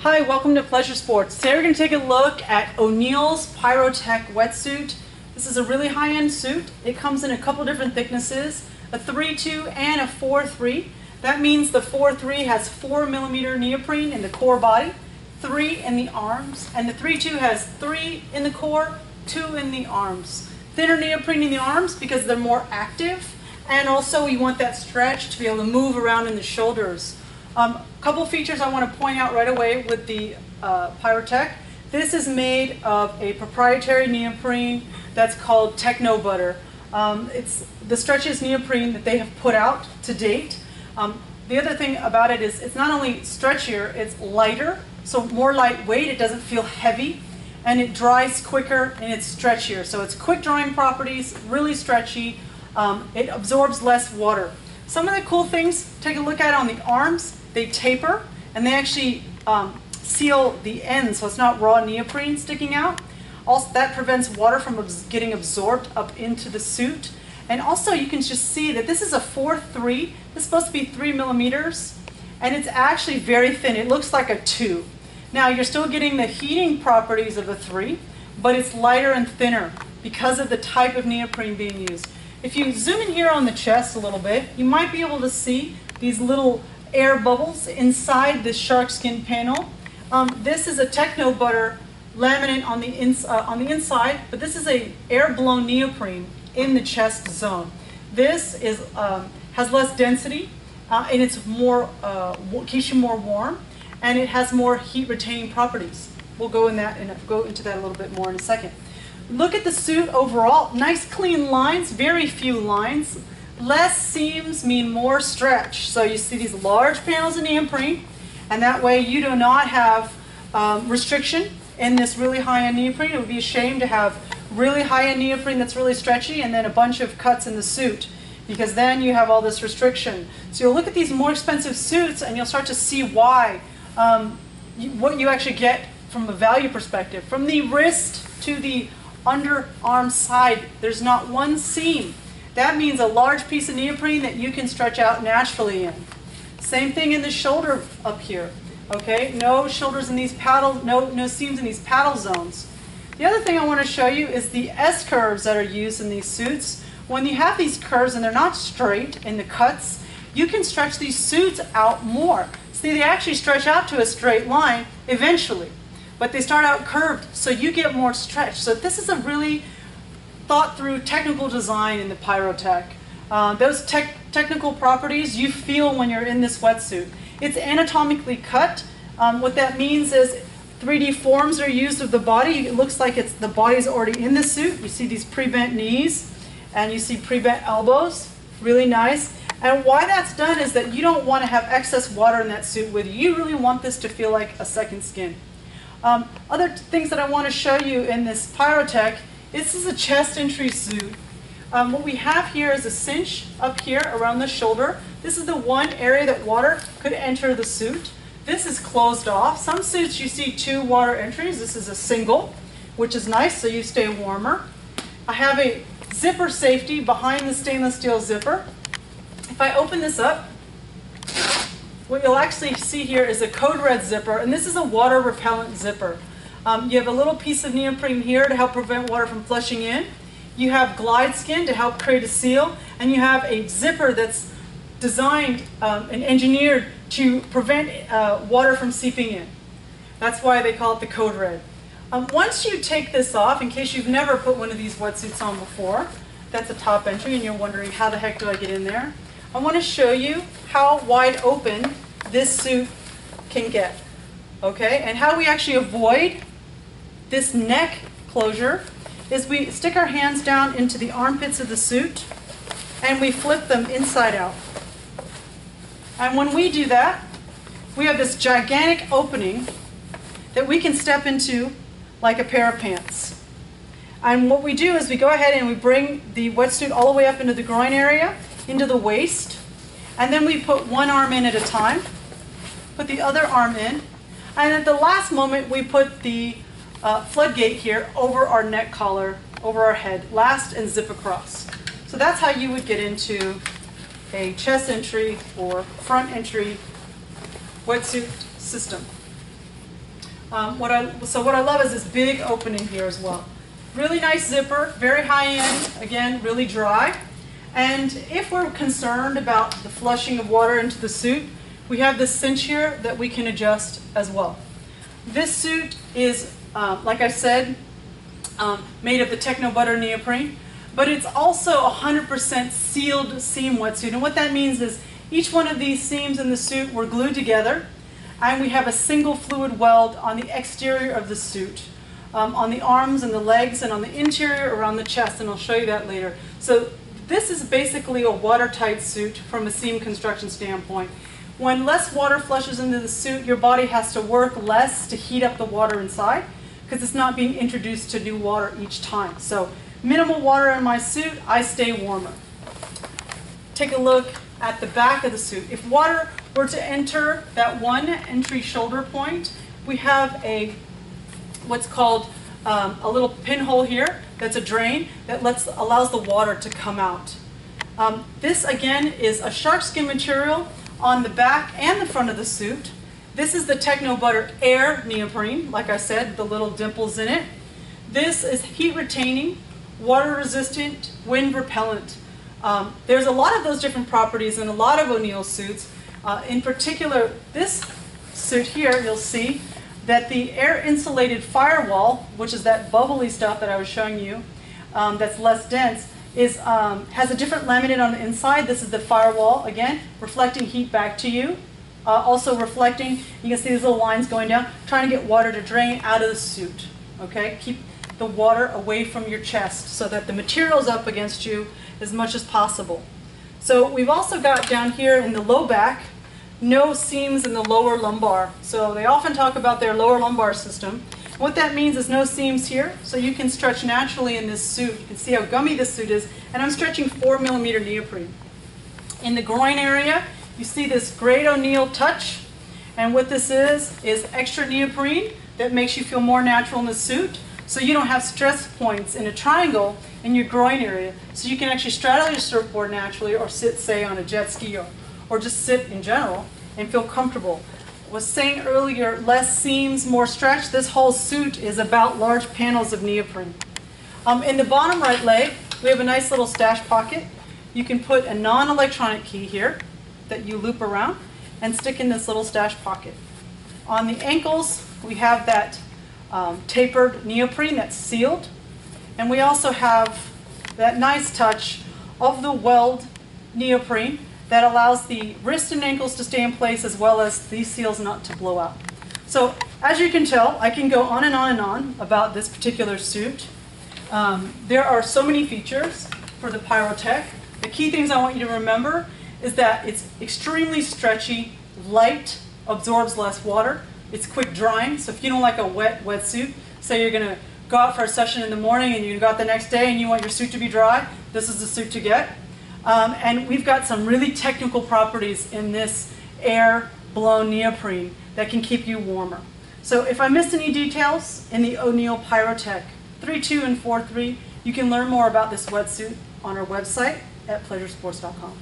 Hi, welcome to Pleasure Sports. Today we're going to take a look at O'Neill's Pyrotech Wetsuit. This is a really high-end suit. It comes in a couple different thicknesses, a 3-2 and a 4-3. That means the 4-3 has 4mm neoprene in the core body, 3 in the arms, and the 3-2 has 3 in the core, 2 in the arms. Thinner neoprene in the arms because they're more active, and also you want that stretch to be able to move around in the shoulders. Couple features I want to point out right away with the Pyrotech. This is made of a proprietary neoprene that's called Techno Butter. It's the stretchiest neoprene that they have put out to date. The other thing about it is it's not only stretchier, it's lighter, so more lightweight, it doesn't feel heavy, and it dries quicker and it's stretchier. So it's quick drying properties, really stretchy, it absorbs less water. Some of the cool things, take a look at on the arms. They taper, and they actually seal the ends, so it's not raw neoprene sticking out. Also, that prevents water from getting absorbed up into the suit. And also, you can just see that this is a 4-3. This is supposed to be 3mm, and it's actually very thin. It looks like a 2. Now, you're still getting the heating properties of a 3, but it's lighter and thinner because of the type of neoprene being used. If you zoom in here on the chest a little bit, you might be able to see these little air bubbles inside this shark skin panel. This is a Techno Butter laminate on the inside, but this is a air-blown neoprene in the chest zone. This is has less density, and it's more keeps you more warm, and it has more heat-retaining properties. We'll go into that a little bit more in a second. Look at the suit overall. Nice clean lines, very few lines. Less seams mean more stretch. So you see these large panels of neoprene, and that way you do not have restriction in this really high-end neoprene. It would be a shame to have really high-end neoprene that's really stretchy and then a bunch of cuts in the suit, because then you have all this restriction. So you'll look at these more expensive suits and you'll start to see why, what you actually get from a value perspective. From the wrist to the underarm side, there's not one seam. That means a large piece of neoprene that you can stretch out naturally in. Same thing in the shoulder up here. Okay, no shoulders in these paddle, no seams in these paddle zones. The other thing I want to show you is the S curves that are used in these suits. When you have these curves and they're not straight in the cuts, you can stretch these suits out more. See, they actually stretch out to a straight line eventually, but they start out curved, so you get more stretch. So this is a really thought through technical design in the Pyrotech. Those technical properties you feel when you're in this wetsuit. It's anatomically cut. What that means is 3D forms are used of the body. It looks like the body's already in the suit. You see these pre-bent knees and you see pre-bent elbows. Really nice. And why that's done is that you don't want to have excess water in that suit with you. You really want this to feel like a second skin. Other things that I want to show you in this Pyrotech. This is a chest entry suit. What we have here is a cinch up here around the shoulder. This is the one area that water could enter the suit. This is closed off. Some suits you see 2 water entries. This is a single, which is nice, so you stay warmer. I have a zipper safety behind the stainless steel zipper. If I open this up, what you'll actually see here is a code red zipper, and this is a water repellent zipper. You have a little piece of neoprene here to help prevent water from flushing in. You have glide skin to help create a seal, and you have a zipper that's designed and engineered to prevent water from seeping in. That's why they call it the code red. Once you take this off, in case you've never put one of these wetsuits on before, that's a top entry and you're wondering how the heck do I get in there, I want to show you how wide open this suit can get. Okay, and how we actually avoid this neck closure is we stick our hands down into the armpits of the suit and we flip them inside out. And when we do that, we have this gigantic opening that we can step into like a pair of pants. And what we do is we go ahead and we bring the wetsuit all the way up into the groin area, into the waist, and then we put one arm in at a time, put the other arm in, and at the last moment we put the floodgate here over our neck collar, over our head, last, and zip across. So that's how you would get into a chest entry or front entry wetsuit system. What I love is this big opening here as well. Really nice zipper, very high end, again, really dry. And if we're concerned about the flushing of water into the suit, we have this cinch here that we can adjust as well. This suit is, like I said, made of the Techno Butter neoprene, but it's also 100% sealed seam wetsuit. And what that means is each one of these seams in the suit were glued together, and we have a single fluid weld on the exterior of the suit, on the arms and the legs, and on the interior around the chest, and I'll show you that later. So this is basically a watertight suit from a seam construction standpoint. When less water flushes into the suit, your body has to work less to heat up the water inside because it's not being introduced to new water each time. So minimal water in my suit, I stay warmer. Take a look at the back of the suit. If water were to enter that one entry shoulder point, we have what's called a little pinhole here that's a drain that allows the water to come out. This again is a shark skin material on the back and the front of the suit. This is the Techno Butter Air neoprene, like I said, the little dimples in it. This is heat retaining, water resistant, wind repellent. There's a lot of those different properties in a lot of O'Neill suits. In particular, this suit here, you'll see that the air insulated firewall, which is that bubbly stuff that I was showing you, that's less dense, has a different laminate on the inside. This is the firewall, again, reflecting heat back to you. Also reflecting, you can see these little lines going down, trying to get water to drain out of the suit. Okay, keep the water away from your chest so that the material's up against you as much as possible. So we've also got down here in the low back, no seams in the lower lumbar. So they often talk about their lower lumbar system. What that means is no seams here, so you can stretch naturally in this suit. You can see how gummy this suit is, and I'm stretching 4mm neoprene. In the groin area, you see this great O'Neill touch, and what this is extra neoprene that makes you feel more natural in the suit, so you don't have stress points in a triangle in your groin area, so you can actually straddle your surfboard naturally, or sit, say, on a jet ski, or just sit in general and feel comfortable. Was saying earlier, less seams, more stretch. This whole suit is about large panels of neoprene. In the bottom right leg, we have a nice little stash pocket. You can put a non-electronic key here that you loop around and stick in this little stash pocket. On the ankles, we have that tapered neoprene that's sealed. And we also have that nice touch of the weld neoprene that allows the wrist and ankles to stay in place, as well as these seals not to blow out. So as you can tell, I can go on and on and on about this particular suit. There are so many features for the Pyrotech. The key things I want you to remember is that it's extremely stretchy, light, absorbs less water. It's quick drying, so if you don't like a wet wetsuit, say you're going to go out for a session in the morning and you go out the next day and you want your suit to be dry, this is the suit to get. And we've got some really technical properties in this air-blown neoprene that can keep you warmer. So if I missed any details in the O'Neill Pyrotech 3.2 and 4.3, you can learn more about this wetsuit on our website at pleasuresports.com.